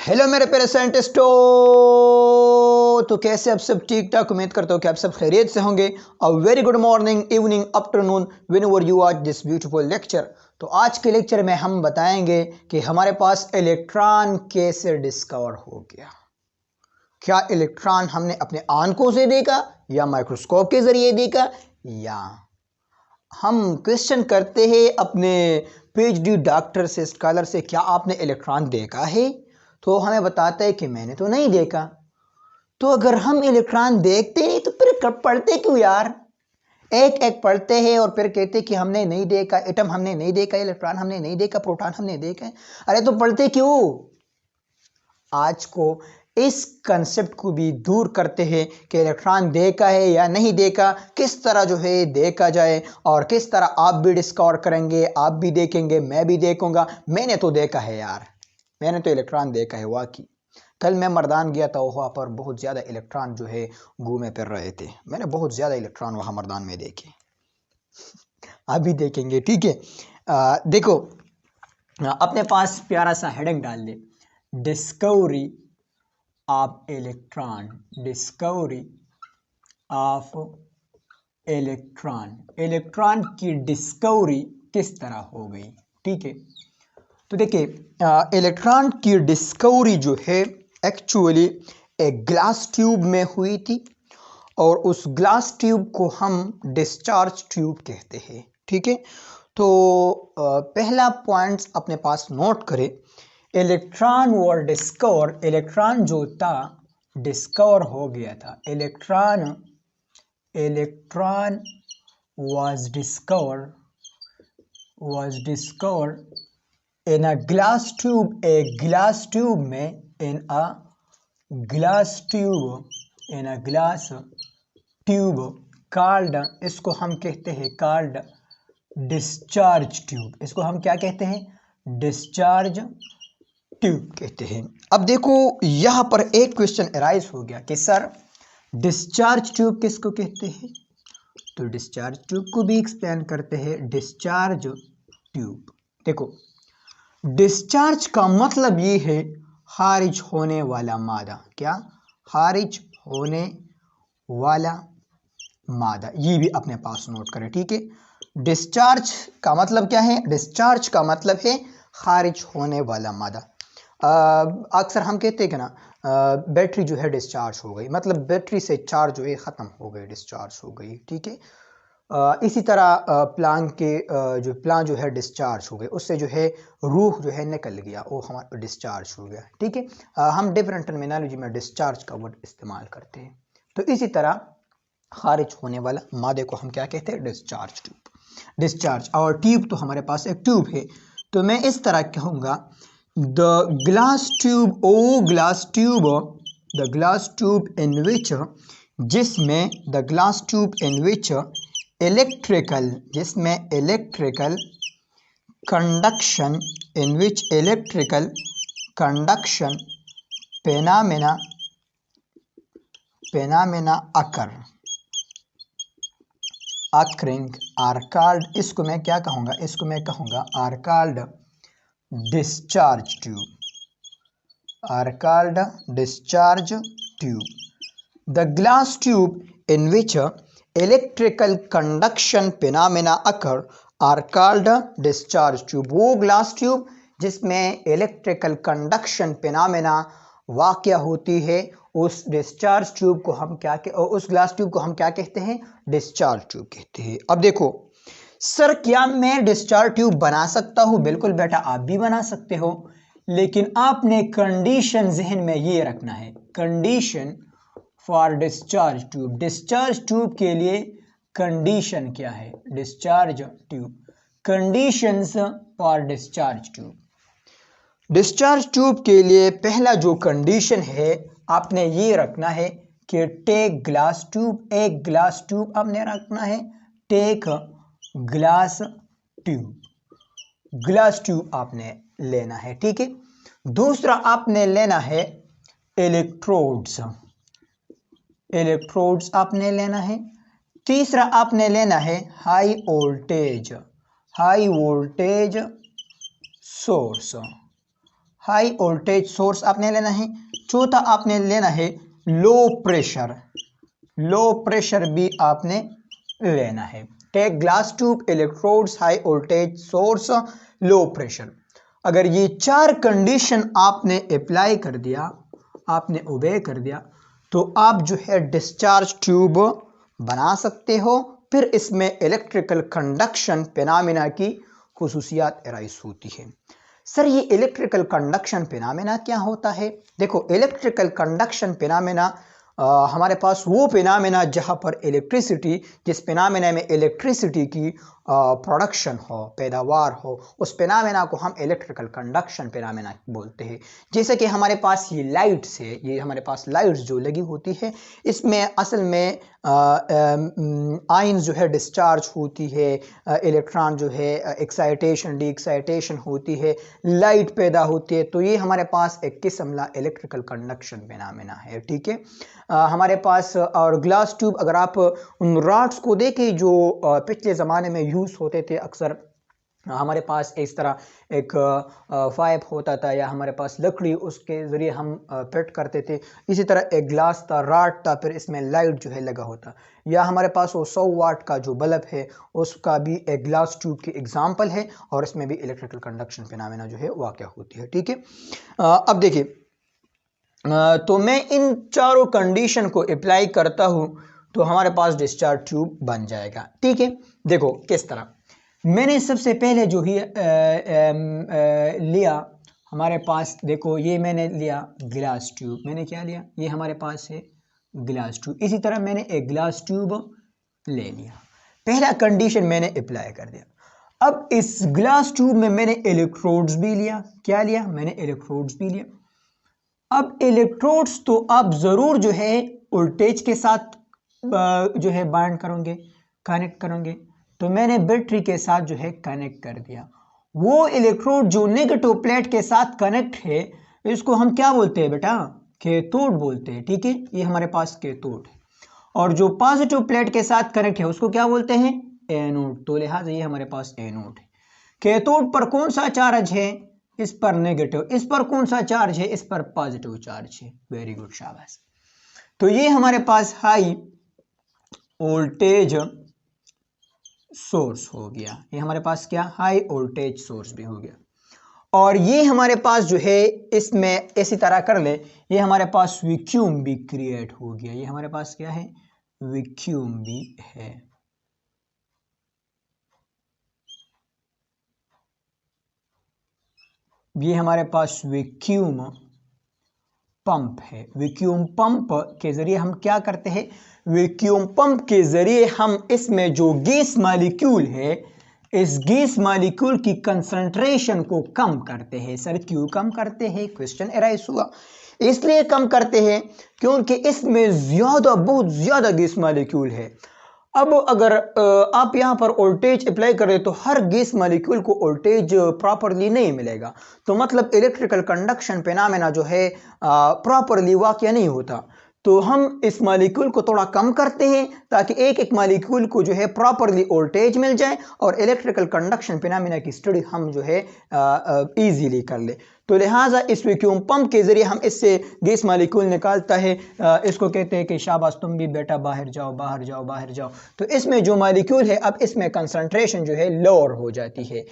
Hello मेरे प्यारे साइंटिस्टों। तो कैसे आप सब ठीक ठाक, उम्मीद करता हूँ कि आप सब खैरियत से होंगे। A very good morning, evening, afternoon, when ever you watch this beautiful lecture. तो आज के लेक्चर में हम बताएंगे कि हमारे पास इलेक्ट्रॉन कैसे डिस्कवर हो गया। क्या इलेक्ट्रॉन हमने अपने आंखों से देखा या माइक्रोस्कोप के जरिए देखा, या हम क्वेश्चन करते हैं अपने पीएचडी डॉक्टर से, स्कॉलर से, क्या आपने इलेक्ट्रॉन देखा है? तो हमें बताता है कि मैंने तो नहीं देखा। तो अगर हम इलेक्ट्रॉन देखते हैं तो फिर पढ़ते क्यों यार? एक एक पढ़ते हैं और फिर कहते कि हमने नहीं देखा, एटम हमने नहीं देखा, इलेक्ट्रॉन हमने नहीं देखा, प्रोटॉन हमने देखा। अरे तो पढ़ते क्यों? आज को इस कंसेप्ट को भी दूर करते हैं कि इलेक्ट्रॉन देखा है या नहीं देखा, किस तरह जो है देखा जाए और किस तरह आप भी डिस्कवर करेंगे, आप भी देखेंगे, मैं भी देखूंगा। मैंने तो देखा है यार, मैंने तो इलेक्ट्रॉन देखा है वाकई। कल मैं मर्दान गया था, वहाँ पर बहुत ज़्यादा इलेक्ट्रॉन जो है घूमे फिर रहे थे। मैंने बहुत ज़्यादा इलेक्ट्रॉन वहाँ मर्दान में देखे। आप भी देखेंगे, ठीक है। देखो, अपने पास प्यारा सा हेडिंग डाल दे, discovery of electron. Discovery of electron. Electron की डिस्कवरी किस तरह हो गई, ठीक है। तो देखिए, इलेक्ट्रॉन की डिस्कवरी जो है एक्चुअली एक ग्लास ट्यूब में हुई थी, और उस ग्लास ट्यूब को हम डिस्चार्ज ट्यूब कहते हैं, ठीक है। तो पहला पॉइंट्स अपने पास नोट करें। इलेक्ट्रॉन वर डिस्कवर, इलेक्ट्रॉन जो था डिस्कवर हो गया था। Electron was discovered in a glass tube, a glass tube में, in a glass tube called, इसको हम कहते हैं called डिस्चार्ज ट्यूब। इसको हम क्या कहते हैं? डिस्चार्ज ट्यूब कहते हैं। अब देखो, यहां पर एक क्वेश्चन अराइज हो गया कि सर डिस्चार्ज ट्यूब किसको कहते हैं? तो डिस्चार्ज ट्यूब को भी एक्सप्लेन करते हैं। डिस्चार्ज ट्यूब, देखो, डिस्चार्ज का मतलब ये है खारिज होने वाला मादा। क्या? खारिज होने वाला मादा। ये भी अपने पास नोट करें, ठीक है। डिस्चार्ज का मतलब क्या है? डिस्चार्ज का मतलब है खारिज होने वाला मादा। अक्सर हम कहते हैं कि ना, बैटरी जो है डिस्चार्ज हो गई, मतलब बैटरी से चार्ज जो है ख़त्म हो गई, डिस्चार्ज हो गई, ठीक है। इसी तरह प्लान जो है डिस्चार्ज हो गए, उससे जो है रूह जो है निकल गया, वो हमारा डिस्चार्ज हो गया, ठीक है। हम डिफरेंट टर्मिनोलॉजी में डिस्चार्ज का वर्ड इस्तेमाल करते हैं। तो इसी तरह खारिज होने वाला मादे को हम क्या कहते हैं? Discharge tube. डिस्चार्ज और ट्यूब, तो हमारे पास एक ट्यूब है, तो मैं इस तरह कहूँगा, the glass tube, oh glass tube, the glass tube in which, जिसमें, the glass tube in which electrical, जिसमें electrical conduction, in which electrical conduction phenomena occurring are called, इसको मैं क्या कहूँगा? इसको मैं कहूँगा are called discharge tube, are called discharge tube. The glass tube in which electrical conduction phenomena occur are called discharge tube. वो glass tube जिसमें electrical conduction phenomena वाक़या होती है, उस डिस्चार्ज ट्यूब को हम उस ग्लास ट्यूब को हम क्या कहते हैं? डिस्चार्ज ट्यूब कहते हैं। अब देखो सर, क्या मैं डिस्चार्ज ट्यूब बना सकता हूँ? बिल्कुल बेटा, आप भी बना सकते हो, लेकिन आपने कंडीशन जहन में ये रखना है। Condition for discharge tube, discharge tube के लिए कंडीशन क्या है? Discharge tube, conditions for discharge tube. Discharge tube के लिए पहला जो कंडीशन है, आपने ये रखना है कि टेक ग्लास ट्यूब, एक ग्लास ट्यूब आपने रखना है, take glass tube, glass tube आपने लेना है, ठीक है। दूसरा आपने लेना है इलेक्ट्रोड्स, इलेक्ट्रोड्स आपने लेना है। तीसरा आपने लेना है high voltage, high voltage source, high voltage source आपने लेना है। चौथा आपने लेना है लो प्रेशर, लो प्रेशर भी आपने लेना है। Take glass tube, electrodes, high voltage source, low pressure. अगर ये 4 कंडीशन आपने अप्लाई कर दिया, आपने ओबे कर दिया, तो आप जो है डिस्चार्ज ट्यूब बना सकते हो। फिर इसमें इलेक्ट्रिकल कंडक्शन फिनोमेना की खुसूसियात एराइज होती है। सर ये इलेक्ट्रिकल कंडक्शन फिनोमेना क्या होता है? देखो, इलेक्ट्रिकल कंडक्शन फिनोमेना हमारे पास वो फिनोमेना जहाँ पर इलेक्ट्रिसिटी, जिस फिनोमेना में इलेक्ट्रिसिटी की प्रोडक्शन हो, पैदावार हो, उस फिनोमेना को हम इलेक्ट्रिकल कंडक्शन फिनोमेना बोलते हैं। जैसे कि हमारे पास ये लाइट्स है, ये हमारे पास लाइट्स जो लगी होती है, इसमें असल में आयंस जो है डिस्चार्ज होती है, इलेक्ट्रॉन जो है एक्साइटेशन डी एक्साइटेशन होती है, लाइट पैदा होती है। तो ये हमारे पास एक किस्म का इलेक्ट्रिकल कंडक्शन फिनोमेना है। ठीक है, हमारे पास और ग्लास ट्यूब, अगर आप उन रॉड्स को देखें जो पिछले ज़माने में यूज़ होते थे, अक्सर हमारे पास इस तरह एक पाइप होता था या हमारे पास लकड़ी, उसके ज़रिए हम फिट करते थे। इसी तरह एक ग्लास था, रॉड था, फिर इसमें लाइट जो है लगा होता। या हमारे पास वो 100 वाट का जो बल्ब है, उसका भी एक ग्लास ट्यूब की एग्जांपल है, और इसमें भी इलेक्ट्रिकल कंडक्शन फिनोमेना जो है वाक़या होती है। ठीक है, अब देखिए, तो मैं इन चारों कंडीशन को अप्लाई करता हूँ तो हमारे पास डिस्चार्ज ट्यूब बन जाएगा। ठीक है, देखो किस तरह। मैंने सबसे पहले जो ही लिया, हमारे पास देखो ये मैंने लिया ग्लास ट्यूब। मैंने क्या लिया? ये हमारे पास है ग्लास ट्यूब। इसी तरह मैंने एक ग्लास ट्यूब ले लिया, पहला कंडीशन मैंने अप्लाई कर दिया। अब इस ग्लास ट्यूब में मैंने इलेक्ट्रोड्स भी लिया। क्या लिया? मैंने इलेक्ट्रोड्स भी लिया। अब इलेक्ट्रोड्स तो आप ज़रूर जो है वोल्टेज के साथ जो है बाइंड करोगे, कनेक्ट करोगे। तो मैंने बैटरी के साथ जो है कनेक्ट कर दिया। वो इलेक्ट्रोड जो नेगेटिव प्लेट के साथ कनेक्ट है, इसको हम क्या बोलते हैं बेटा? कैथोड बोलते हैं। ठीक है, ये हमारे पास कैथोड है। और जो पॉजिटिव प्लेट के साथ कनेक्ट है, उसको क्या बोलते हैं? एनोड। तो लिहाजा ये हमारे पास एनोड है। कैथोड पर कौन सा चार्ज है? इस पर नेगेटिव। इस पर कौन सा चार्ज है? इस पर पॉजिटिव चार्ज है। वेरी गुड, शाबाश। तो ये हमारे पास हाई वोल्टेज सोर्स हो गया। ये हमारे पास क्या? हाई वोल्टेज सोर्स भी हो गया। और ये हमारे पास जो है, इसमें इसी तरह कर ले, ये हमारे पास वैक्यूम भी क्रिएट हो गया। ये हमारे पास क्या है? वैक्यूम भी है। ये हमारे पास वैक्यूम पंप है। वैक्यूम पंप के जरिए हम क्या करते हैं? वैक्यूम पंप के जरिए हम इसमें जो गैस मॉलिक्यूल है, इस गैस मॉलिक्यूल की कंसंट्रेशन को कम करते हैं। सर क्यों कम करते हैं? क्वेश्चन एराइज हुआ। इसलिए कम करते हैं क्योंकि इसमें ज्यादा, बहुत ज्यादा गैस मॉलिक्यूल है। अब अगर आप यहाँ पर वोल्टेज अप्लाई करें तो हर गैस मॉलिक्यूल को वोल्टेज प्रॉपरली नहीं मिलेगा। तो मतलब इलेक्ट्रिकल कंडक्शन फिनोमेना जो है प्रॉपरली वाक़या नहीं होता। तो हम इस मॉलिक्यूल को थोड़ा कम करते हैं ताकि एक एक मॉलिक्यूल को जो है प्रॉपरली वोल्टेज मिल जाए और इलेक्ट्रिकल कंडक्शन फिनोमेना की स्टडी हम जो है इजीली कर ले। तो लिहाजा इस वैक्यूम पंप के जरिए हम इससे गैस मॉलिक्यूल निकालता है। इसको कहते हैं कि शाबाश तुम भी बेटा बाहर जाओ, बाहर जाओ, बाहर जाओ। तो इसमें जो मॉलिक्यूल है, अब इसमें कंसंट्रेशन जो है लोअर हो जाती है।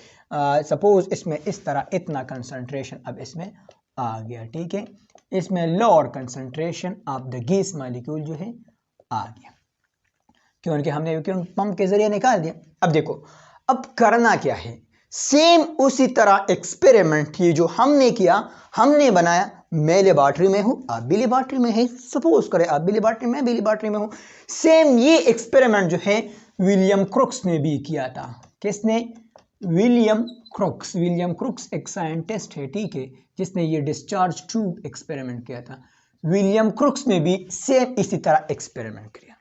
सपोज इसमें इस तरह इतना कंसंट्रेशन अब इसमें आ गया। ठीक है, इसमें lower concentration of the gas molecule जो है आ गया, क्योंकि हमने वैक्यूम पंप के जरिए निकाल दिया। अब देखो, अब करना क्या है? सेम उसी तरह एक्सपेरिमेंट ये जो हमने किया, हमने बनाया। मैं लेबॉर्ट्री में हूं, आप भी लेबॉर्ट्री में है। सपोज करें आप भी लेबॉर्ट्री में, मैं भी लेबॉर्ट्री में हूं। सेम ये एक्सपेरिमेंट जो है विलियम क्रुक्स ने भी किया था। किसने? William crooks. विलियम क्रुक्स एक साइंटिस्ट है, ठीक है, जिसने ये डिस्चार्ज ट्यूब एक्सपेरिमेंट किया था। विलियम क्रुक्स ने भी सेम इसी तरह एक्सपेरिमेंट किया।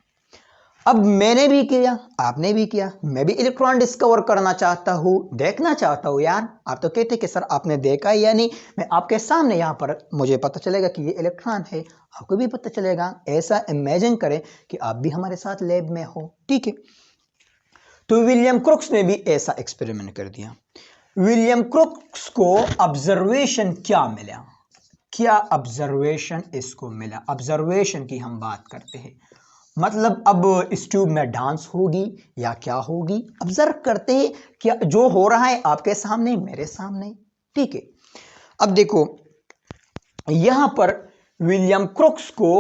अब मैंने भी किया, आपने भी किया। मैं भी इलेक्ट्रॉन डिस्कवर करना चाहता हूँ, देखना चाहता हूँ। यार आप तो कहते कि सर आपने देखा या नहीं। मैं आपके सामने यहाँ पर, मुझे पता चलेगा कि ये इलेक्ट्रॉन है, आपको भी पता चलेगा। ऐसा इमेजिन करें कि आप भी हमारे साथ लैब में हो। ठीक है, तो विलियम क्रुक्स ने भी ऐसा एक्सपेरिमेंट कर दिया। विलियम क्रुक्स को ऑब्जर्वेशन क्या मिला, क्या ऑब्जर्वेशन इसको मिला। ऑब्जर्वेशन की हम बात करते हैं, मतलब अब इस ट्यूब में डांस होगी या क्या होगी, ऑब्जर्व करते हैं क्या जो हो रहा है आपके सामने मेरे सामने, ठीक है। अब देखो यहां पर विलियम क्रुक्स को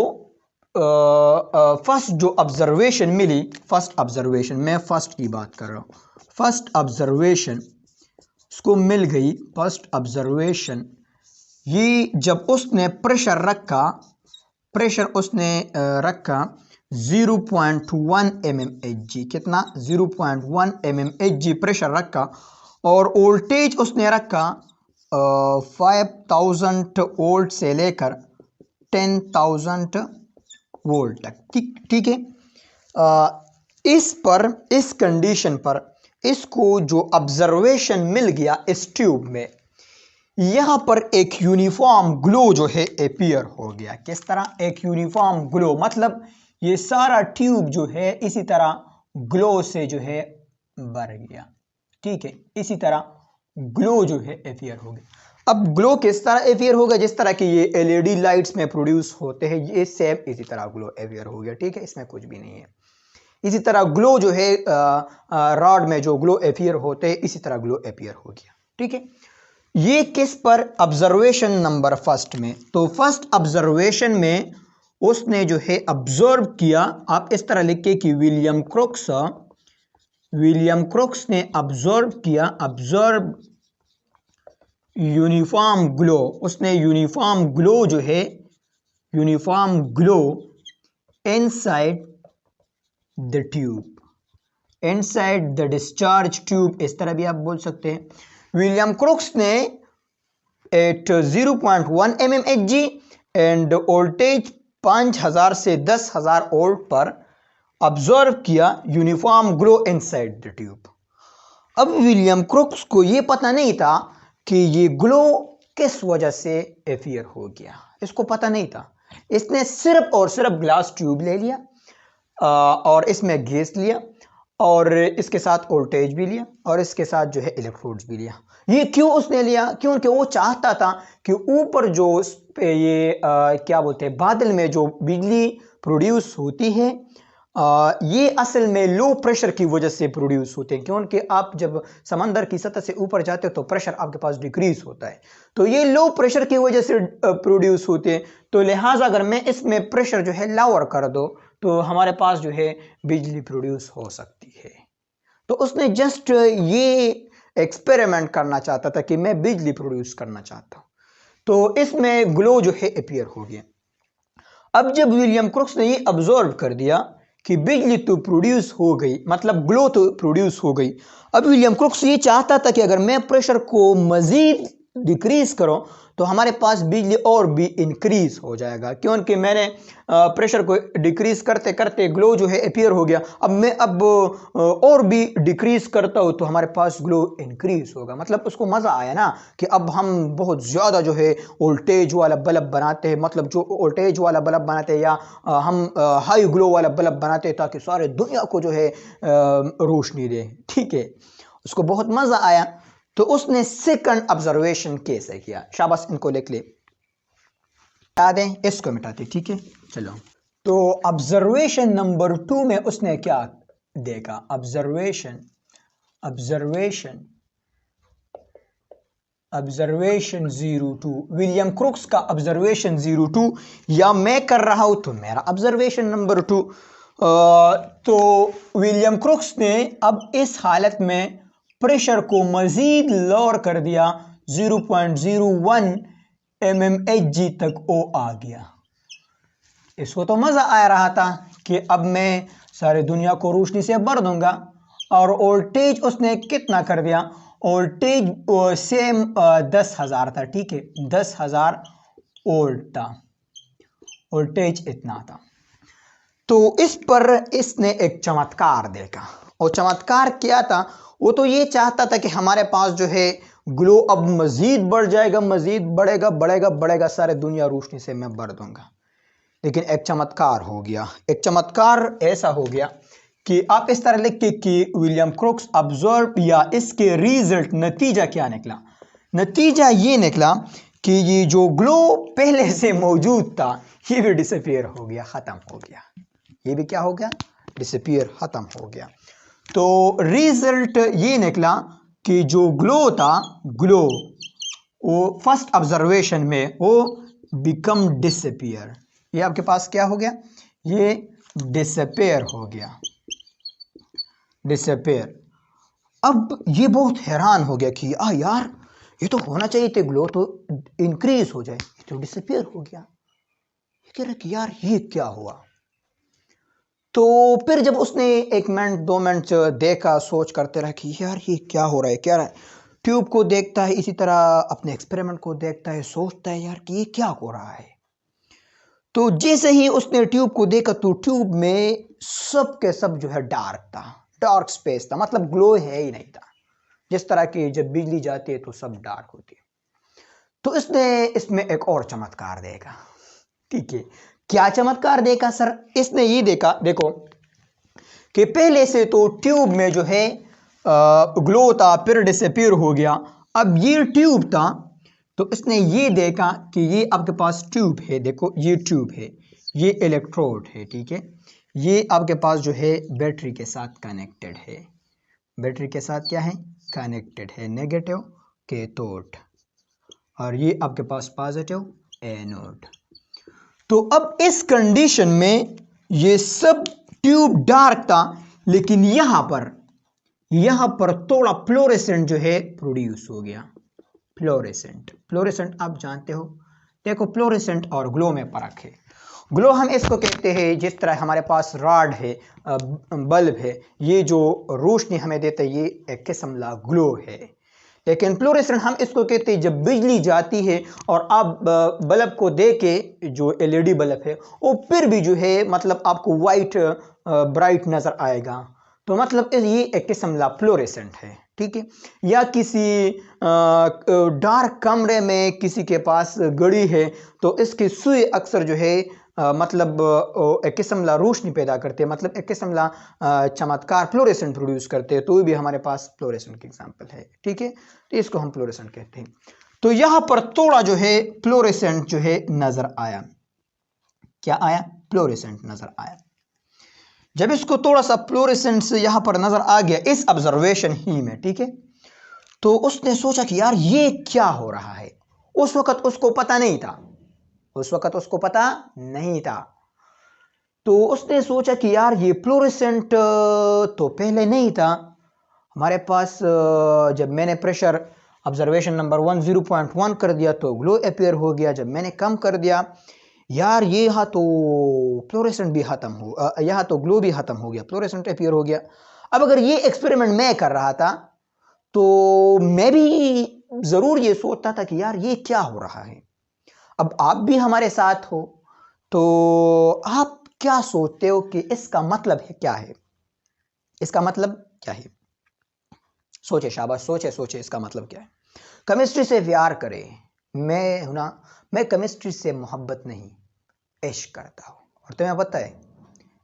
फर्स्ट जो ऑब्जर्वेशन मिली, फर्स्ट ऑब्जर्वेशन, मैं फर्स्ट की बात कर रहा हूं, फर्स्ट ऑब्जर्वेशन उसको मिल गई। फर्स्ट ऑब्जर्वेशन ये जब उसने प्रेशर रखा, प्रेशर उसने रखा 0.1 mmHg, कितना 0.1 mmHg प्रेशर रखा, और वोल्टेज उसने रखा 5000 वोल्ट से लेकर 10,000 वोल्ट तक, ठीक है। इस पर, इस कंडीशन पर इसको जो ऑब्जर्वेशन मिल गया इस ट्यूब में, यहां पर एक यूनिफॉर्म ग्लो जो है अपीयर हो गया। किस तरह, एक यूनिफॉर्म ग्लो, मतलब ये सारा ट्यूब जो है इसी तरह ग्लो से जो है भर गया, ठीक है। इसी तरह ग्लो जो है अपीयर हो गया। अब ग्लो किस तरह अपीयर होगा, जिस तरह की ये एलईडी लाइट्स में प्रोड्यूस होते हैं, ये सेम इसी तरह ग्लो अपीयर हो गया, ठीक है। इसमें कुछ भी नहीं है। इसी तरह ग्लो जो है रॉड में जो ग्लो अपीयर होते हैं, इसी तरह ग्लो अपीयर हो गया, ठीक है। ये किस पर, ऑब्जर्वेशन नंबर फर्स्ट में। तो फर्स्ट ऑब्जर्वेशन में उसने जो है ऑब्जर्व किया, आप इस तरह लिखे कि विलियम क्रुक्स ने ऑब्जर्व किया, ऑब्जर्व यूनिफॉर्म ग्लो, उसने यूनिफॉर्म ग्लो जो है, uniform glow inside the tube, inside the discharge tube, इस तरह भी आप बोल सकते हैं। विलियम क्रुक्स ने एट 0.1 mmHg एंड वोल्टेज 5000 से 10,000 वोल्ट पर ऑब्जर्व किया uniform glow inside the tube. अब विलियम क्रुक्स को यह पता नहीं था कि ये ग्लो किस वजह से अपीयर हो गया, इसको पता नहीं था। इसने सिर्फ और सिर्फ ग्लास ट्यूब ले लिया और इसमें गैस लिया और इसके साथ वोल्टेज भी लिया और इसके साथ जो है इलेक्ट्रोड्स भी लिया। ये क्यों उसने लिया, क्योंकि वो चाहता था कि ऊपर जो ये क्या बोलते हैं, बादल में जो बिजली प्रोड्यूस होती है, ये असल में लो प्रेशर की वजह से प्रोड्यूस होते हैं, क्योंकि आप जब समंदर की सतह से ऊपर जाते हो तो प्रेशर आपके पास डिक्रीज होता है, तो ये लो प्रेशर की वजह से प्रोड्यूस होते हैं। तो लिहाजा अगर मैं इसमें प्रेशर जो है लोअर कर दो तो हमारे पास जो है बिजली प्रोड्यूस हो सकती है। तो उसने जस्ट ये एक्सपेरिमेंट करना चाहता था कि मैं बिजली प्रोड्यूस करना चाहता हूं, तो इसमें ग्लो जो है अपीयर हो गया। अब जब विलियम क्रुक्स ने ये ऑब्जर्व कर दिया कि बिजली तो प्रोड्यूस हो गई, मतलब ग्लो तो प्रोड्यूस हो गई, अब विलियम क्रुक्स ये चाहता था कि अगर मैं प्रेशर को मजीद डिक्रीज करूं तो हमारे पास बिजली और भी इंक्रीज हो जाएगा, क्योंकि मैंने प्रेशर को डिक्रीज करते करते ग्लो जो है अपीयर हो गया। अब मैं और भी डिक्रीज करता हूं तो हमारे पास ग्लो इंक्रीज होगा। मतलब उसको मजा आया ना कि अब हम बहुत ज्यादा जो है वोल्टेज वाला बल्ब बनाते हैं, मतलब जो वोल्टेज वाला बल्ब बनाते हैं या हम हाई ग्लो वाला बल्ब बनाते हैं ताकि सारे दुनिया को जो है रोशनी दे, ठीक है। उसको बहुत मजा आया, तो उसने सेकंड ऑब्जर्वेशन कैसे किया, शाबाश इनको लिख ले, मिटा दें, इसको मिटाते, ठीक है। चलो, तो ऑब्जर्वेशन नंबर 2 में उसने क्या देखा, ऑब्जर्वेशन 02, विलियम क्रुक्स का ऑब्जर्वेशन 02, या मैं कर रहा हूं तो मेरा ऑब्जर्वेशन नंबर 2। तो विलियम क्रुक्स ने अब इस हालत में प्रेशर को मजीद लोअर कर दिया, 0.01 mmHg तक वो आ गया। इसको तो मजा आ रहा था कि अब मैं सारे दुनिया को रोशनी से भर दूंगा। और वोल्टेज उसने कितना कर दिया, वोल्टेज सेम 10,000 था, ठीक है, 10,000 वोल्ट था वोल्टेज, इतना था। तो इस पर इसने एक चमत्कार देखा, और चमत्कार क्या था, वो तो ये चाहता था कि हमारे पास जो है ग्लो अब मजीद बढ़ जाएगा, मजीद बढ़ेगा बढ़ेगा बढ़ेगा, सारे दुनिया रोशनी से मैं भर दूंगा। लेकिन एक चमत्कार हो गया, एक चमत्कार ऐसा हो गया कि आप इस तरह लिख के कि विलियम क्रोक्स ऑब्जर्व या इसके रिजल्ट नतीजा क्या निकला। नतीजा ये निकला कि ये जो ग्लो पहले से मौजूद था ये भी डिसअपियर हो गया, ख़त्म हो गया। ये भी क्या हो गया? डिसअपियर, ख़त्म हो गया। तो रिजल्ट ये निकला कि जो ग्लो था, ग्लो वो फर्स्ट ऑब्जर्वेशन में वो बिकम डिसअपियर। ये आपके पास क्या हो गया? ये डिसअपियर हो गया, डिसअपियर। अब ये बहुत हैरान हो गया कि यार ये तो होना चाहिए थे, ग्लो तो इंक्रीज हो जाए, ये तो डिसअपियर हो गया। ये कह रहा कि यार ये क्या हुआ। तो फिर जब उसने 1 मिनट 2 मिनट देखा, सोच करते रहा कि यार ये क्या हो रहा है, क्या रहा है। ट्यूब को देखता है, इसी तरह अपने एक्सपेरिमेंट को देखता है, सोचता है यार कि ये क्या हो रहा है। तो जैसे ही उसने ट्यूब को देखा तो ट्यूब में सब के सब जो है डार्क था, डार्क स्पेस था, मतलब ग्लो है ही नहीं था। जिस तरह की जब बिजली जाती है तो सब डार्क होती है। तो इसने इसमें एक और चमत्कार देखा। ठीक है, क्या चमत्कार देखा सर? इसने ये देखा, देखो कि पहले से तो ट्यूब में जो है ग्लो था, फिर डिसअपीयर हो गया। अब ये ट्यूब था तो इसने ये देखा कि ये आपके पास ट्यूब है, देखो ये ट्यूब है, ये इलेक्ट्रोड है, ठीक है। ये आपके पास जो है बैटरी के साथ कनेक्टेड है, बैटरी के साथ क्या है? कनेक्टेड है, नेगेटिव कैथोड, और ये आपके पास पॉजिटिव एनोड। तो अब इस कंडीशन में ये सब ट्यूब डार्क था, लेकिन यहां पर थोड़ा फ्लोरेसेंट जो है प्रोड्यूस हो गया। फ्लोरेसेंट, फ्लोरेसेंट आप जानते हो। देखो फ्लोरेसेंट और ग्लो में फर्क है। ग्लो हम इसको कहते हैं जिस तरह हमारे पास रॉड है, बल्ब है, ये जो रोशनी हमें देता है ये एक किस्म का ग्लो है। लेकिन फ्लोरेसेंट हम इसको कहते हैं जब बिजली जाती है और आप बल्ब को दे के, जो एलईडी बल्ब है वो फिर भी जो है मतलब आपको वाइट ब्राइट नजर आएगा। तो मतलब ये एक किस्म का फ्लोरेसेंट है, ठीक है। या किसी डार्क कमरे में किसी के पास घड़ी है तो इसकी सुई अक्सर जो है मतलब एक किस्म का रोशनी पैदा करते हैं, मतलब एक किस्म का चमत्कार फ्लोरेसेंट प्रोड्यूस करते हैं। तो भी हमारे पास फ्लोरेसेंट की एग्जांपल है, ठीक है। तो इसको हम फ्लोरेसेंट कहते हैं। तो यहां पर थोड़ा जो है फ्लोरेसेंट जो है नजर आया। क्या आया? फ्लोरेसेंट नजर आया। जब इसको थोड़ा सा फ्लोरेसेंट से यहां पर नजर आ गया इस ऑब्जर्वेशन ही में, ठीक है, तो उसने सोचा कि यार ये क्या हो रहा है। उस वक्त उसको पता नहीं था, उस वक्त उसको पता नहीं था। तो उसने सोचा कि यार ये फ्लोरेसेंट तो पहले नहीं था हमारे पास। जब मैंने प्रेशर ऑब्जर्वेशन नंबर 1 0.1 कर दिया तो ग्लो अपीयर हो गया। जब मैंने कम कर दिया, यार ये यहाँ तो फ्लोरेसेंट भी खत्म हो, यहाँ तो ग्लो भी खत्म हो गया, फ्लोरेसेंट अपीयर हो गया। अब अगर ये एक्सपेरिमेंट मैं कर रहा था तो मैं भी जरूर ये सोचता था कि यार ये क्या हो रहा है। अब आप भी हमारे साथ हो तो आप क्या सोचते हो कि इसका मतलब है क्या है? इसका मतलब क्या है? सोचे, शाबाश, सोचे सोचे इसका मतलब क्या है। केमिस्ट्री से प्यार करें। मैं केमिस्ट्री से मोहब्बत नहीं, इश्क करता हूं। और तुम्हें पता है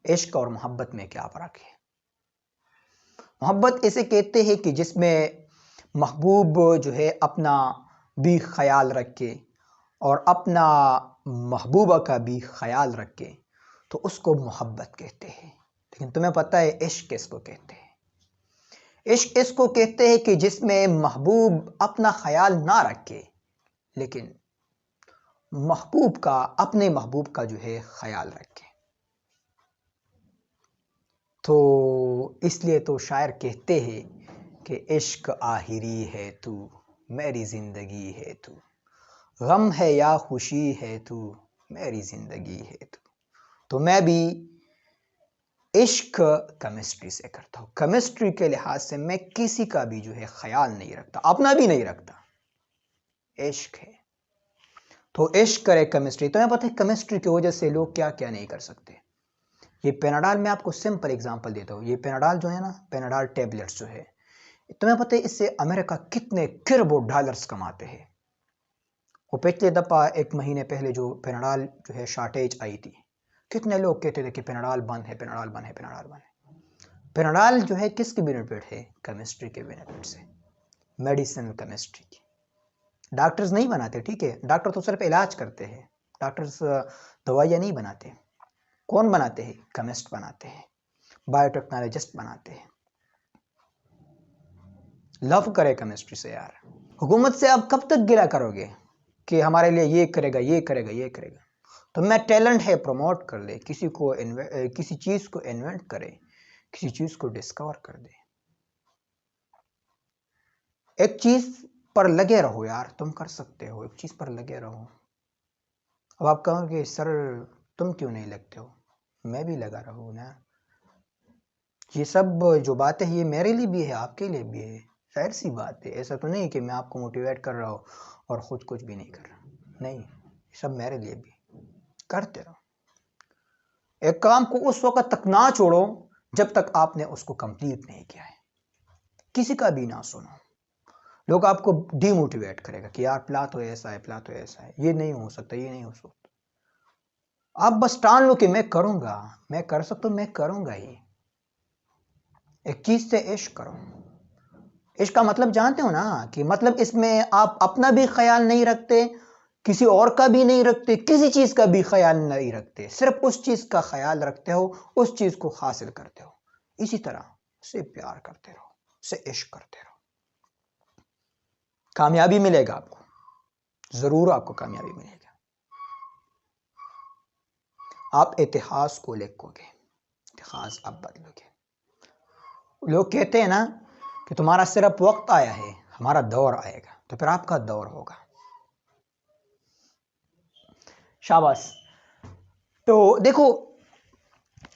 इश्क और मोहब्बत में क्या फर्क है? मोहब्बत इसे कहते हैं कि जिसमें महबूब जो है अपना भी ख्याल रखे और अपना महबूबा का भी ख्याल रखे, तो उसको मोहब्बत कहते हैं। लेकिन तुम्हें पता है इश्क किसको कहते हैं? इश्क इसको कहते हैं कि जिसमें महबूब अपना ख्याल ना रखे लेकिन महबूब का, अपने महबूब का जो है ख्याल रखे। तो इसलिए तो शायर कहते हैं कि इश्क आखिरी है तू, मेरी जिंदगी है तू, गम है या खुशी है तू, मेरी जिंदगी है तू। तो मैं भी इश्क केमिस्ट्री से करता हूँ। केमिस्ट्री के लिहाज से मैं किसी का भी जो है ख्याल नहीं रखता, अपना भी नहीं रखता। इश्क है तो इश्क करे केमिस्ट्री। तो मैं पता है केमिस्ट्री की वजह से लोग क्या क्या नहीं कर सकते। ये पेनाडाल, मैं आपको सिंपल एग्जांपल देता हूँ। ये पेनाडाल जो है ना, पेनाडाल टेबलेट्स जो है, तुम्हें पता है इससे अमेरिका कितने खरबों डॉलर्स कमाते हैं। वो पिछले दफा 1 महीने पहले जो पेनाडाल जो है शॉर्टेज आई थी, कितने लोग कहते थे कि पेनाडाल बंद है, पेनाडाल बंद है, पेनाडाल बंद है। पेनाडाल जो है किसके बेनिफिट है? केमिस्ट्री के बेनिफिट से, मेडिसिनल केमिस्ट्री की। डॉक्टर्स नहीं बनाते, ठीक है, डॉक्टर तो सिर्फ इलाज करते हैं, डॉक्टर्स दवाइयाँ नहीं बनाते। कौन बनाते हैं? केमिस्ट बनाते हैं, बायोटेक्नोलॉजिस्ट बनाते हैं। लव करे केमिस्ट्री से यार। हुकूमत से आप कब तक गिला करोगे कि हमारे लिए ये करेगा, ये करेगा, ये करेगा? तो मैं टैलेंट है प्रमोट कर ले, किसी चीज़ को इन्वेंट करे, किसी चीज़ को डिस्कवर कर दे। एक चीज़ पर लगे रहो यार, तुम कर सकते हो, एक चीज़ पर लगे रहो। अब आप कहोगे सर तुम क्यों नहीं लगते हो? मैं भी लगा रहूँ ना। ये सब जो बातें हैं ये मेरे लिए भी है, आपके लिए भी है, जाहिर सी बात है। ऐसा तो नहीं कि मैं आपको मोटिवेट कर रहा हूँ और ख़ुद कुछ भी नहीं कर रहा, नहीं, ये सब मेरे लिए भी। करते रहो। एक काम को उस वक्त तक ना छोड़ो जब तक आपने उसको कंप्लीट नहीं किया है। किसी का भी ना सुनो, लोग आपको डीमोटिवेट करेगा कि यार प्ला तो ऐसा है, प्ला तो ऐसा है, ये नहीं हो सकता, ये नहीं हो सकता। आप बस टाल लो कि मैं करूँगा, मैं कर सकता हूँ, मैं करूँगा ही। एक चीज़ से इश्क करो। इश्क का मतलब जानते हो ना, कि मतलब इसमें आप अपना भी ख्याल नहीं रखते, किसी और का भी नहीं रखते, किसी चीज़ का भी ख्याल नहीं रखते, सिर्फ उस चीज़ का ख्याल रखते हो, उस चीज़ को हासिल करते हो। इसी तरह से प्यार करते रहो, से इश्क करते रहो, कामयाबी मिलेगा आपको, ज़रूर आपको कामयाबी मिलेगा। आप इतिहास को लिखोगे, इतिहास आप बदलोगे। लोग कहते हैं ना कि तुम्हारा सिर्फ वक्त आया है, हमारा दौर आएगा, तो फिर आपका दौर होगा। शाबाश। तो देखो,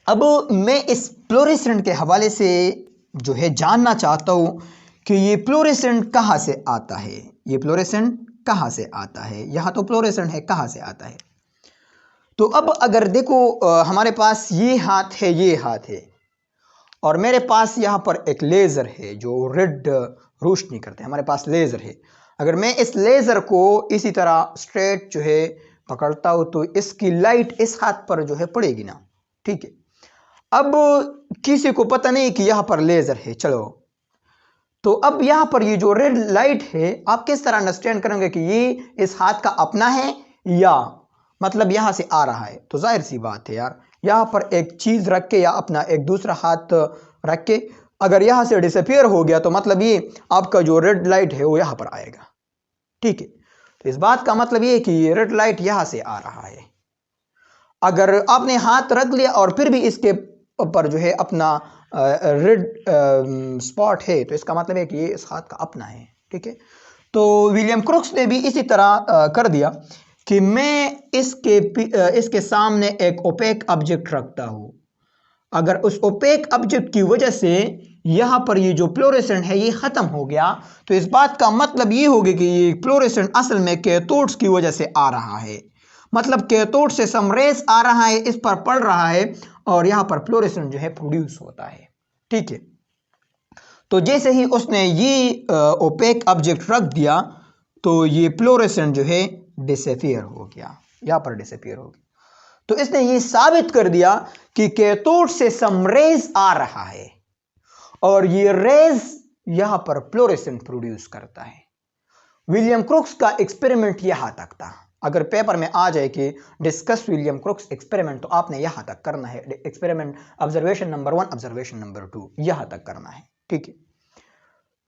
अब मैं इस फ्लोरेसेंट के हवाले से जो है जानना चाहता हूं कि ये फ्लोरेसेंट कहाँ से आता है, ये फ्लोरेसेंट कहाँ से आता है। यहाँ तो फ्लोरेसेंट है, कहाँ से आता है? तो अब अगर देखो हमारे पास ये हाथ है, ये हाथ है, और मेरे पास यहाँ पर एक लेज़र है जो रेड रोशनी करते हैं, हमारे पास लेज़र है। अगर मैं इस लेज़र को इसी तरह स्ट्रेट जो है पकड़ता हूँ तो इसकी लाइट इस हाथ पर जो है पड़ेगी ना, ठीक है। अब किसी को पता नहीं कि यहाँ पर लेज़र है, चलो, तो अब यहाँ पर ये जो रेड लाइट है आप किस तरह अंडरस्टैंड करेंगे कि ये इस हाथ का अपना है या मतलब यहाँ से आ रहा है? तो जाहिर सी बात है यार, यहाँ पर एक चीज़ रख के या अपना एक दूसरा हाथ रख के अगर यहाँ से डिसअपियर हो गया तो मतलब ये आपका जो रेड लाइट है वो यहाँ पर आएगा, ठीक है। तो इस बात का मतलब ये है कि ये रेड लाइट यहाँ से आ रहा है। अगर आपने हाथ रख लिया और फिर भी इसके पर जो है अपना रेड स्पॉट है तो इसका मतलब है कि ये इस हाथ का अपना है, ठीक है। तो विलियम क्रुक्स ने भी इसी तरह कर दिया कि मैं इसके सामने एक ओपेक ऑब्जेक्ट रखता हूँ। अगर उस ओपेक ऑब्जेक्ट की वजह से यहाँ पर ये जो फ्लोरेसेंट है ये ख़त्म हो गया तो इस बात का मतलब ये होगा कि ये फ्लोरेसेंट असल में कैथोड्स की वजह से आ रहा है। मतलब कैथोड से समरेस आ रहा है, इस पर पड़ रहा है और यहाँ पर फ्लोरेसेंट जो है प्रोड्यूस होता है, ठीक है। तो जैसे ही उसने ये ओपेक ऑब्जेक्ट रख दिया तो ये फ्लोरेसेंट जो है डिसअपियर हो गया, यहाँ पर डिसअपियर हो गया। तो इसने ये साबित कर दिया कि कैथोड से समरेज आ रहा है और ये रेज यहां पर फ्लोरेसेंट प्रोड्यूस करता है। विलियम क्रुक्स का एक्सपेरिमेंट यहां तक था। अगर पेपर में आ जाए कि डिस्कस विलियम क्रुक्स एक्सपेरिमेंट तो आपने यहां तक करना है। Experiment observation number 1, observation number 2 यहां तक करना है, ठीक है।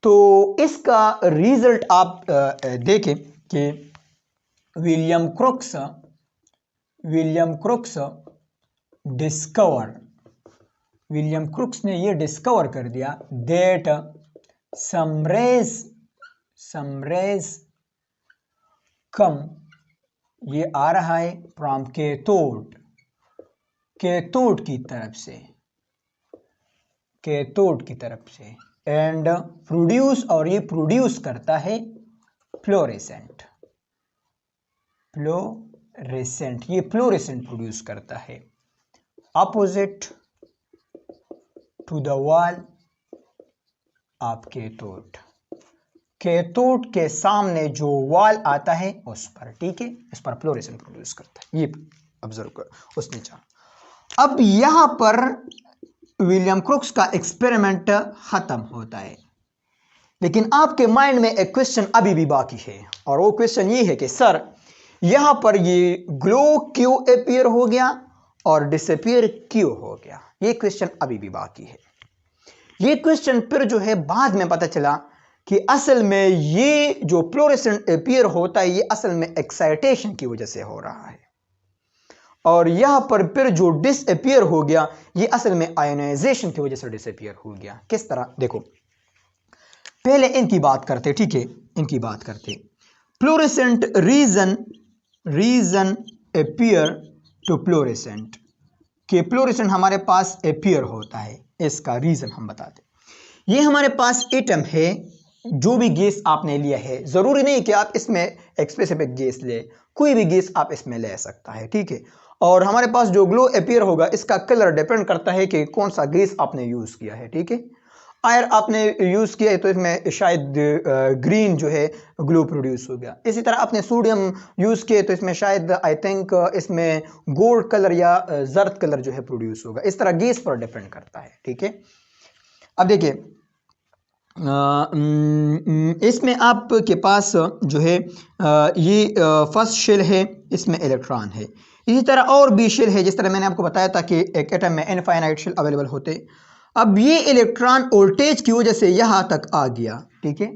तो इसका रिजल्ट आप देखें कि विलियम क्रुक्स ने ये डिस्कवर कर दिया दैट समरेज कम, ये आ रहा है फ्रॉम कैथोड की तरफ से एंड प्रोड्यूस, और ये प्रोड्यूस करता है फ्लोरेसेंट, ये फ्लोरेसेंट प्रोड्यूस करता है opposite to the wall of cathode के सामने जो वॉल आता है उस पर, ठीक है, इस पर फ्लोरेसेंट प्रोड्यूस करता है। ये ऑब्जर्व कर उसने चाहा। अब यहां पर विलियम क्रुक्स का एक्सपेरिमेंट खत्म होता है। लेकिन आपके माइंड में एक क्वेश्चन अभी भी बाकी है, और वो क्वेश्चन ये है कि सर यहां पर ये ग्लो क्यों अपीयर हो गया और डिसअपीयर क्यों हो गया? ये क्वेश्चन अभी भी बाकी है। ये क्वेश्चन फिर जो है बाद में पता चला कि असल में ये जो फ्लोरेसेंट अपीयर होता है ये असल में एक्साइटेशन की वजह से हो रहा है, और यहां पर फिर जो डिसअपीयर हो गया ये असल में आयोनाइजेशन की वजह से डिसअपीयर हो गया। किस तरह? देखो, पहले इनकी बात करते, ठीक है, इनकी बात करते। Fluorescent region appear to fluorescent, कि फ्लोरेसेंट हमारे पास अपीयर होता है, इसका रीजन हम बताते। ये हमारे पास एटम है, जो भी गैस आपने लिया है, जरूरी नहीं कि आप इसमें एक स्पेसिफिक गैस ले, कोई भी गैस आप इसमें ले सकता है, ठीक है। और हमारे पास जो ग्लो अपीयर होगा इसका कलर डिपेंड करता है कि कौन सा गैस आपने यूज किया है, ठीक है। आयर आपने यूज किया है तो इसमें शायद ग्रीन जो है ग्लो प्रोड्यूस हो गया। इसी तरह आपने सोडियम यूज किया तो इसमें शायद आई थिंक इसमें गोल्ड कलर या जर्द कलर जो है प्रोड्यूस होगा। इस तरह गैस पर डिपेंड करता है, ठीक है। अब देखिए, इसमें आपके पास जो है ये फर्स्ट शेल है, इसमें इलेक्ट्रॉन है। इसी तरह और भी शेल है, जिस तरह मैंने आपको बताया था कि एक एटम में इनफाइनाइट शेल अवेलेबल होते। अब ये इलेक्ट्रॉन वोल्टेज की वजह से यहां तक आ गया, ठीक है।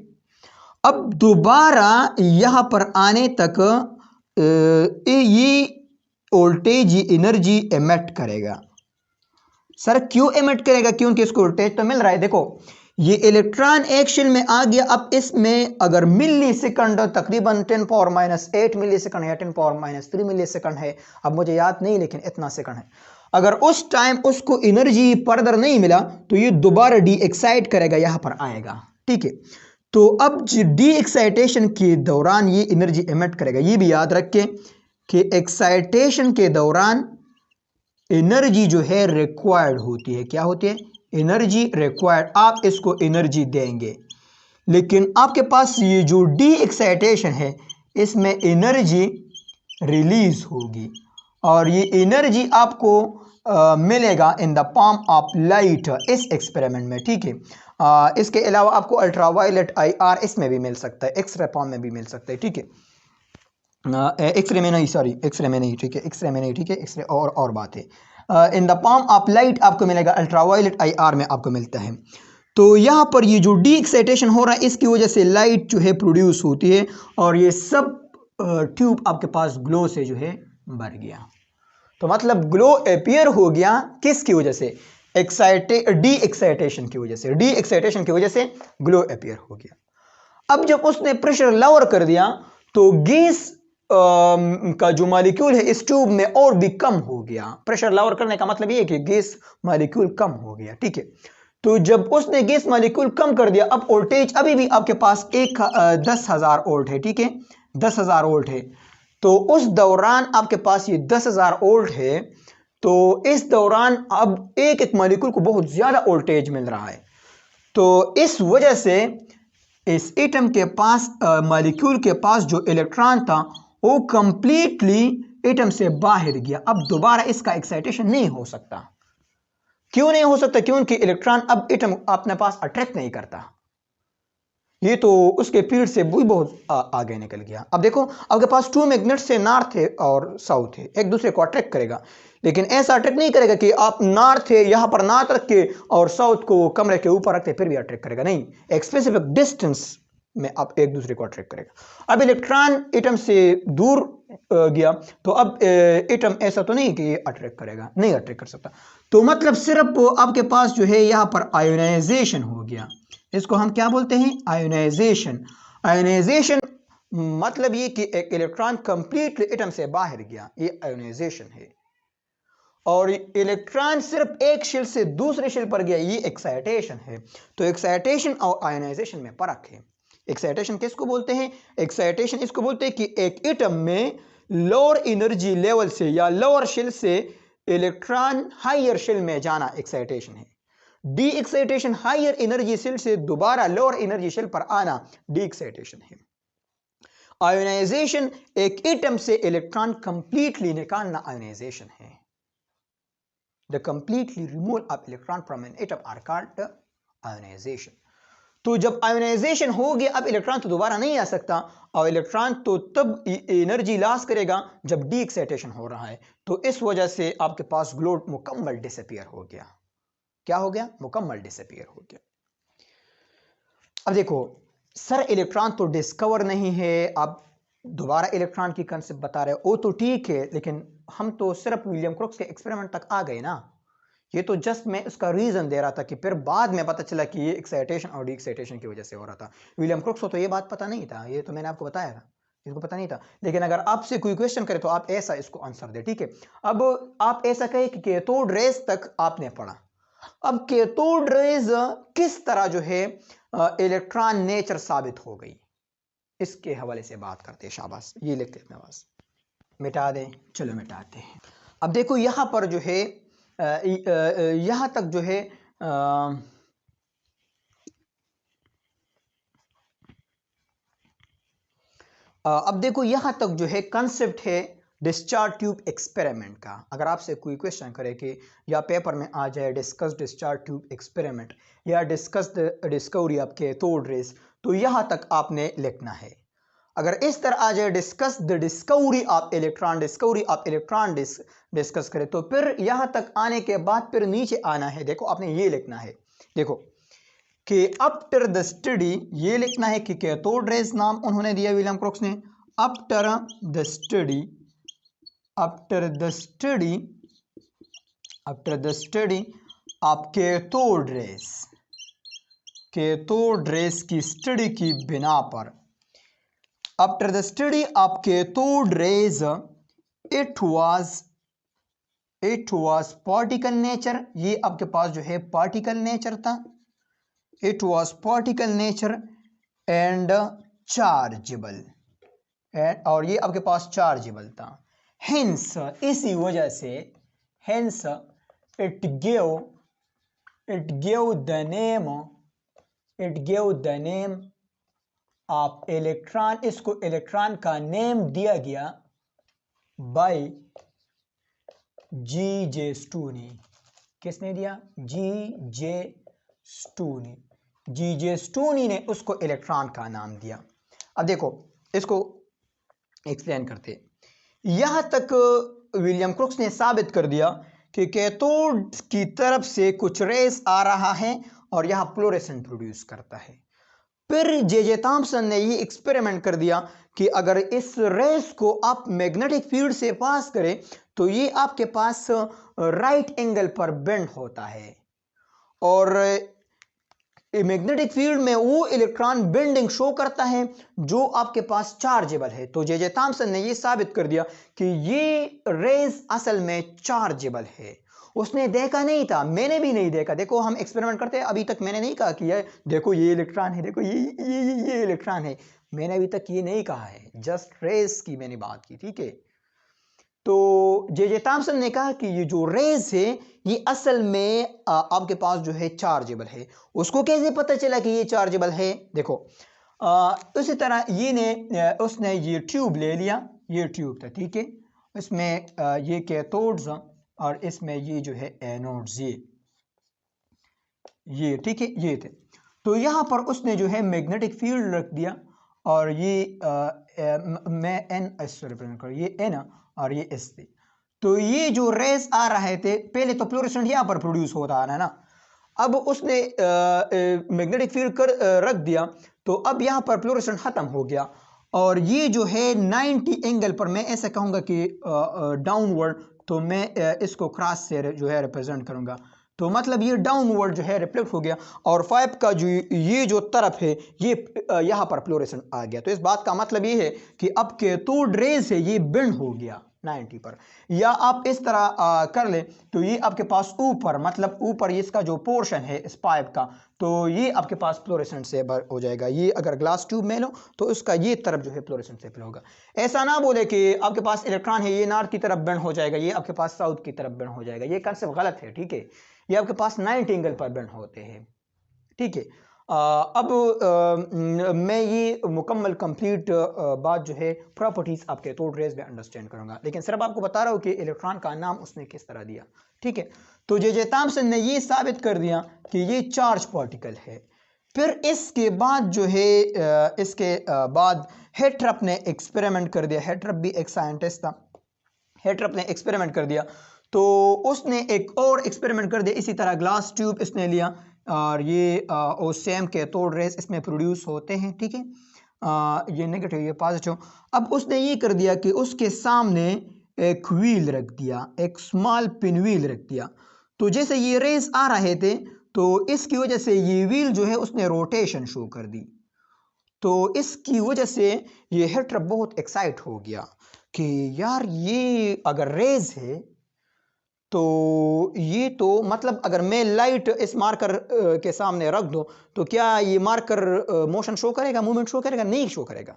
अब दोबारा यहां पर आने तक ये वोल्टेज, ये एनर्जी एमिट करेगा। सर क्यों एमिट करेगा? क्योंकि इसको वोल्टेज तो मिल रहा है। देखो, ये इलेक्ट्रॉन एक शेल में आ गया, अब इसमें अगर मिली सेकंड तकरीबन 10 पावर माइनस 8 मिली सेकंड या 10 पावर माइनस 3 मिली सेकंड है, अब मुझे याद नहीं लेकिन इतना सेकंड है। अगर उस टाइम उसको एनर्जी फर्दर नहीं मिला तो ये दोबारा डी एक्साइट करेगा, यहां पर आएगा, ठीक है। तो अब डी एक्साइटेशन के दौरान ये एनर्जी एमिट करेगा। ये भी याद रखें कि एक्साइटेशन के दौरान एनर्जी जो है रिक्वायर्ड होती है। क्या होती है? Energy required. आप इसको एनर्जी देंगे, लेकिन आपके पास ये जो डी एक्साइटेशन है इसमें एनर्जी रिलीज होगी, और ये एनर्जी आपको मिलेगा in the form of light इस एक्सपेरिमेंट में, ठीक है। इसके अलावा आपको अल्ट्रावायलेट IR इसमें भी मिल सकता है, एक्सरे फॉर्म में भी मिल सकता है, ठीक है। एक्सरे में नहीं, सॉरी एक्सरे में नहीं, ठीक है, एक्सरे में नहीं, ठीक है, एक्सरे और बात है। In the form of light आपको मिलेगा, अल्ट्रावायलेट IR में आपको मिलता है। तो यहाँ पर ये जो डी एक्साइटेशन हो रहा है इसकी वजह से लाइट जो है प्रोड्यूस होती है, और ये सब ट्यूब आपके पास ग्लो से जो है भर गया। तो मतलब ग्लो अपीयर हो गया किसकी वजह से? डी एक्साइटेशन की वजह से। डी एक्साइटेशन की वजह से ग्लो अपीयर हो गया। अब जब उसने प्रेशर लोअर कर दिया तो गैस का जो मॉलिक्यूल है इस ट्यूब में और भी कम हो गया। प्रेशर लोअर करने का मतलब ये है कि गैस मॉलिक्यूल कम हो गया, ठीक है। तो जब उसने गैस मॉलिक्यूल कम कर दिया, अब वोल्टेज अभी भी आपके पास 10,000 वोल्ट है, ठीक है, 10,000 वोल्ट है। तो उस दौरान आपके पास ये 10,000 वोल्ट है, तो इस दौरान अब एक एक मॉलिक्यूल को बहुत ज्यादा वोल्टेज मिल रहा है। तो इस वजह से इस एटम के पास, मॉलिक्यूल के पास जो इलेक्ट्रॉन था वो कंप्लीटली एटम से बाहर गया। अब दोबारा इसका एक्साइटेशन नहीं हो सकता। क्यों नहीं हो सकता? क्योंकि इलेक्ट्रॉन अब एटम अपने पास अट्रैक्ट नहीं करता। ये तो उसके फील्ड से भी बहुत आगे निकल गया। अब देखो, आपके पास 2 मैग्नेट्स है, नॉर्थ है और साउथ है, एक दूसरे को अट्रैक्ट करेगा, लेकिन ऐसा अट्रैक्ट नहीं करेगा कि आप नॉर्थ है यहां पर नॉर्थ रख के और साउथ को कमरे के ऊपर रखते फिर भी अट्रैक्ट करेगा, नहीं, एक स्पेसिफिक डिस्टेंस में आप एक दूसरे को अट्रैक्ट करेगा। अब इलेक्ट्रॉन एटम से दूर गया तो अब एटम ऐसा तो नहीं कि ये अट्रैक्ट करेगा, नहीं अट्रैक्ट कर सकता। तो मतलब सिर्फ आपके पास जो है यहां पर आयोनाइजेशन हो गया। इसको हम क्या बोलते हैं? आयोनाइजेशन। आयोनाइजेशन मतलब ये कि एक इलेक्ट्रॉन कंप्लीटली एटम से बाहर गया, ये आयोनाइजेशन है। और इलेक्ट्रॉन सिर्फ एक शेल से दूसरे शेल पर गया, ये एक्साइटेशन है। तो एक्साइटेशन और आयोनाइजेशन में फर्क है। एक्साइटेशन किसको बोलते हैं? एक्साइटेशन इसको बोलते हैं कि एक एटम में लोअर एनर्जी लेवल से या लोअर शेल से इलेक्ट्रॉन हायर शेल में जाना एक्साइटेशन है। De excitation higher energy shell से दोबारा लोअर एनर्जी शेल पर आना डी एक्साइटेशन है। आयोनाइजेशन एक एटम से इलेक्ट्रॉन कंप्लीटली निकालना आयोनाइजेशन है। The completely removal of electron from an atom are called ionisation. तो जब आयोनाइजेशन हो गया, अब इलेक्ट्रॉन तो दोबारा नहीं आ सकता, और इलेक्ट्रॉन तो तब एनर्जी लॉस करेगा जब डी एक्साइटेशन हो रहा है। तो इस वजह से आपके पास ग्लोड मुकम्मल डिसअपीयर हो गया। क्या हो गया? मुकम्मल डिसअपीयर हो गया। अब देखो सर, इलेक्ट्रॉन तो डिस्कवर नहीं है, आप दोबारा इलेक्ट्रॉन की कंसेप्ट बता रहे हो, वो तो ठीक है, लेकिन हम तो सिर्फ विलियम क्रोक्स के एक्सपेरिमेंट तक आ गए ना। ये तो जस्ट मैं उसका रीजन दे रहा था कि फिर बाद में पता चला कि ये एक्साइटेशन और डी एक्साइटेशन की वजह से हो रहा था। विलियम क्रोक्स को तो ये बात पता नहीं था, ये तो मैंने आपको बताया था, इसको पता नहीं था। लेकिन अगर आपसे कोई क्वेश्चन करे तो आप ऐसा इसको आंसर दे, ठीक है। अब आप ऐसा कहे कि कैथोड रेज तक आपने पढ़ा, अब कैथोड रेज किस तरह जो है इलेक्ट्रॉन नेचर साबित हो गई, इसके हवाले से बात करते हैं। शाबाश, ये लिखते हैं बस, मिटा दें, चलो मिटाते हैं। अब देखो यहां पर जो है यहां तक जो है अब देखो यहां तक जो है कंसेप्ट है डिस्चार्ज ट्यूब एक्सपेरिमेंट का। अगर आपसे कोई क्वेश्चन करे कि या पेपर में आ जाए डिस्कस डिस्चार्ज ट्यूब एक्सपेरिमेंट या discuss the discovery of cathode rays, तो यहां तक आपने लिखना है। अगर इस तरह आ जाए discuss the discovery of electron, discovery of electron discuss करें, तो फिर यहां तक आने के बाद फिर नीचे आना है। देखो आपने ये लिखना है, देखो कि आफ्टर द स्टडी, ये लिखना है कि कैथोड रेज नाम उन्होंने दिया विलियम क्रोक्स ने। After the study, after the study, after the study of cathode rays, cathode rays की स्टडी की बिना पर, after the study of cathode rays it was particle nature, ये आपके पास जो है पार्टिकल नेचर था, it was particle nature and chargeable, और ये आपके पास चार्जेबल था। हेंस, इसी वजह से, hence it gave the name of electron, इसको इलेक्ट्रॉन का नेम दिया गया बाय जी जे स्टूनी। किसने दिया? जी जे स्टूनी, जी जे स्टूनी ने उसको इलेक्ट्रॉन का नाम दिया। अब देखो इसको एक्सप्लेन करते, यहां तक विलियम क्रोक्स ने साबित कर दिया कि कैथोड की तरफ से कुछ रेस आ रहा है और यहां फ्लोरेसेंट प्रोड्यूस करता है। फिर जे थॉम्सन ने ये एक्सपेरिमेंट कर दिया कि अगर इस रेस को आप मैग्नेटिक फील्ड से पास करें तो ये आपके पास राइट एंगल पर बेंड होता है, और मैग्नेटिक फील्ड में वो इलेक्ट्रॉन बेंडिंग शो करता है जो आपके पास चार्जेबल है। तो जे थॉम्सन ने ये साबित कर दिया कि ये रेज असल में चार्जेबल है। उसने देखा नहीं था, मैंने भी नहीं देखा। देखो हम एक्सपेरिमेंट करते हैं, अभी तक मैंने नहीं कहा कि ये देखो ये इलेक्ट्रॉन है, देखो ये इलेक्ट्रॉन है, मैंने अभी तक ये नहीं कहा है, जस्ट रेज की मैंने बात की, ठीक है। तो जे थॉम्सन ने कहा कि ये जो रेज है ये असल में आपके पास जो है चार्जेबल है। उसको कैसे पता चला कि ये चार्जेबल है? देखो उसी तरह उसने ये ट्यूब ले लिया, ये ट्यूब था, ठीक है, इसमें ये कैथोड्स और इसमें ये जो है एनोड्स, ये ठीक है, ये थे। तो यहां पर उसने जो है मैग्नेटिक फील्ड रख दिया, और ये मैं एन एस रिप्रेजेंट कर, ये एन और ये एस थे। तो ये जो रेस आ रहे थे, पहले तो फ्लोरेसेंट यहां पर प्रोड्यूस होता आ रहा है ना, अब उसने मैग्नेटिक फील्ड कर रख दिया, तो अब यहां पर फ्लोरेसेंट खत्म हो गया, और ये जो है 90 एंगल पर, मैं ऐसा कहूंगा कि डाउनवर्ड, तो मैं इसको क्रॉस से जो है रिप्रेजेंट करूंगा, तो मतलब ये डाउनवर्ड जो है रिफ्लेक्ट हो गया, और 5 का जो ये जो तरफ है ये यहाँ पर फ्लोरेसेंट आ गया। तो इस बात का मतलब ये है कि अब कैथोड रेज है ये बेंड हो गया 90 पर। या आप इस तरह कर ले तो ये आपके पास ऊपर, मतलब ऊपर इसका जो पोर्शन है इस पाइप का, तो ये आपके पास फ्लोरेसेंट से हो जाएगा। ये अगर ग्लास ट्यूब में लो तो उसका ये तरफ जो है फ्लोरेसेंट से फिल होगा। ऐसा ना बोले कि आपके पास इलेक्ट्रॉन है ये नॉर्थ की तरफ बेंड हो जाएगा, ये आपके पास साउथ की तरफ बेंड हो जाएगा, ये कंसेप्ट गलत है, ठीक है। ये आपके पास 90 एंगल पर बेंड होते हैं, ठीक है। मैं ये मुकम्मल कंप्लीट बात जो है प्रॉपर्टीज आपके थोड रेज में अंडरस्टैंड करूंगा, लेकिन सिर्फ आपको बता रहा हूँ कि इलेक्ट्रॉन का नाम उसने किस तरह दिया। ठीक है, तो जे थॉम्सन ने ये साबित कर दिया कि ये चार्ज पार्टिकल है। फिर इसके बाद जो है इसके बाद हेट्रप ने एक्सपेरिमेंट कर दिया। हेट्रप भी एक साइंटिस्ट था। हेट्रप ने एक्सपेरिमेंट कर दिया, तो उसने एक और एक्सपेरिमेंट कर दिया इसी तरह। ग्लास ट्यूब इसने लिया और ये ओसेम के थोड रेस इसमें प्रोड्यूस होते हैं। ठीक है, ये नेगेटिव ये पॉजिटिव। अब उसने ये कर दिया कि उसके सामने एक व्हील रख दिया, एक स्मॉल पिन व्हील रख दिया। तो जैसे ये रेस आ रहे थे तो इसकी वजह से ये व्हील जो है उसने रोटेशन शो कर दी। तो इसकी वजह से ये हेट्रप बहुत एक्साइट हो गया कि यार ये अगर रेज है तो ये तो मतलब अगर मैं लाइट इस मार्कर के सामने रख दूं तो क्या ये मार्कर मोशन शो करेगा, मूवमेंट शो करेगा? नहीं शो करेगा।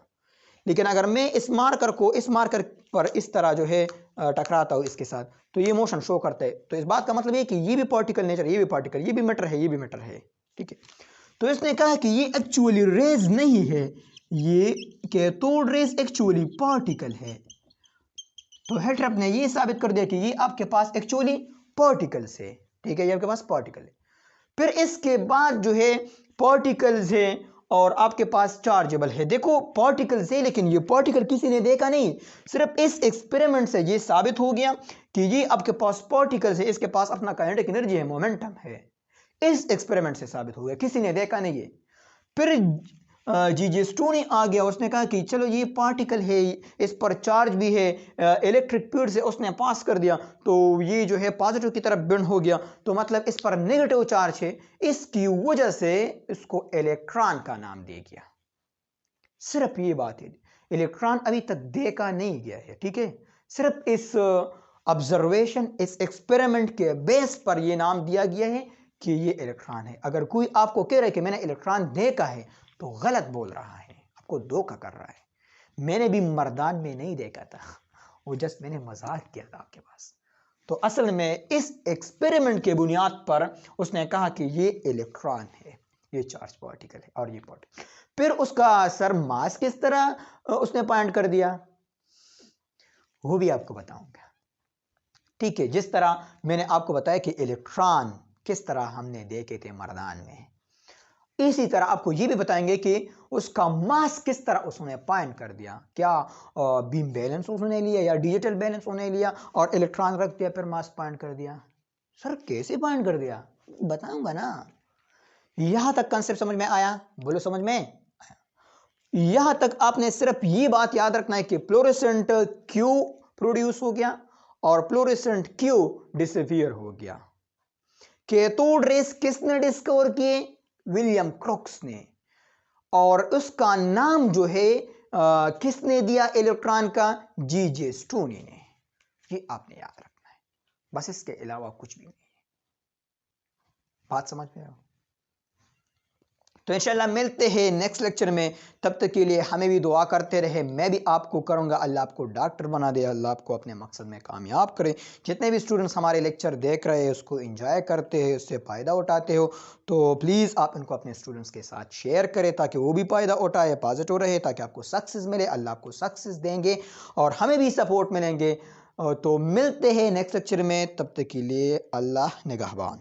लेकिन अगर मैं इस मार्कर को इस मार्कर पर इस तरह जो है टकराता हूं इसके साथ तो ये मोशन शो करता है। तो इस बात का मतलब ये कि ये भी पार्टिकल नेचर, ये भी पार्टिकल, ये भी मैटर है, ये भी मैटर है। ठीक है, तो इसने कहा कि ये एक्चुअली रेज नहीं है, ये कैथोड रेज एक्चुअली पार्टिकल है। तो हेट्रप ने ये साबित कर दिया कि ये आपके पास एक्चुअली पार्टिकल्स है। ठीक है, ये आपके पास पार्टिकल है। फिर इसके बाद जो है पार्टिकल्स है और आपके पास चार्जेबल है। देखो पार्टिकल्स है लेकिन ये पार्टिकल किसी ने देखा नहीं, सिर्फ इस एक्सपेरिमेंट से ये साबित हो गया कि ये आपके पास पार्टिकल्स है, इसके पास अपना काइनेटिक एनर्जी है, मोमेंटम है। इस एक्सपेरिमेंट से साबित हो गया, किसी ने देखा नहीं है। फिर जी स्टोनी आ गया, उसने कहा कि चलो ये पार्टिकल है, इस पर चार्ज भी है, इलेक्ट्रिक फील्ड से उसने पास कर दिया तो ये जो है पॉजिटिव की तरफ बेंड हो गया, तो मतलब इस पर नेगेटिव चार्ज है, इसकी वजह से इसको इलेक्ट्रॉन का नाम दिया गया। सिर्फ ये बात है, इलेक्ट्रॉन अभी तक देखा नहीं गया है। ठीक है, सिर्फ इस ऑब्जर्वेशन, इस एक्सपेरिमेंट के बेस पर यह नाम दिया गया है कि ये इलेक्ट्रॉन है। अगर कोई आपको कह रहा है कि मैंने इलेक्ट्रॉन देखा है तो गलत बोल रहा है, आपको धोखा कर रहा है। मैंने भी मर्दान में नहीं देखा था, वो जस्ट मैंने मजाक किया था आपके पास। तो असल में इस एक्सपेरिमेंट के बुनियाद पर उसने कहा कि ये इलेक्ट्रॉन है, ये चार्ज पार्टिकल है और ये पार्टिकल। फिर उसका सर मास किस तरह उसने पॉइंट कर दिया वो भी आपको बताऊंगा। ठीक है, जिस तरह मैंने आपको बताया कि इलेक्ट्रॉन किस तरह हमने देखे थे मर्दान में, इसी तरह आपको यह भी बताएंगे कि उसका मास किस तरह उसने पॉइंट कर दिया। क्या बीम बैलेंस उसने लिया या डिजिटल बैलेंस उसने लिया और इलेक्ट्रॉन रख दिया फिर मास पॉइंट कर दिया? सर कैसे पॉइंट कर दिया बताऊंगा ना। यहां तक कंसेप्ट समझ में आया? बोलो समझ में आया? यहां तक आपने सिर्फ ये बात याद रखना है कि फ्लोरेसेंट क्यों प्रोड्यूस हो गया और फ्लोरेसेंट क्यों डिसअपियर हो गया। कैथोड रेस किसने डिस्कवर किए? विलियम क्रोक्स ने। और उसका नाम जो है किसने दिया इलेक्ट्रॉन का? जी स्टोनी ने। ये आपने याद रखना है, बस इसके अलावा कुछ भी नहीं है। बात समझ में आओ? तो इंशाल्लाह मिलते हैं नेक्स्ट लेक्चर में। तब तक के लिए हमें भी दुआ करते रहे, मैं भी आपको करूंगा। अल्लाह आपको डॉक्टर बना दे, अल्लाह आपको अपने मकसद में कामयाब करे। जितने भी स्टूडेंट्स हमारे लेक्चर देख रहे हैं उसको एंजॉय करते हैं, उससे फ़ायदा उठाते हो, तो प्लीज़ आप इनको अपने स्टूडेंट्स के साथ शेयर करें ताकि वो भी फ़ायदा उठाए, पॉजिटिव रहे, ताकि आपको सक्सेस मिले। अल्लाह आपको सक्सेस देंगे और हमें भी सपोर्ट मिलेंगे। तो मिलते हैं नेक्स्ट लेक्चर में, तब तक के लिए अल्लाह निगहबान।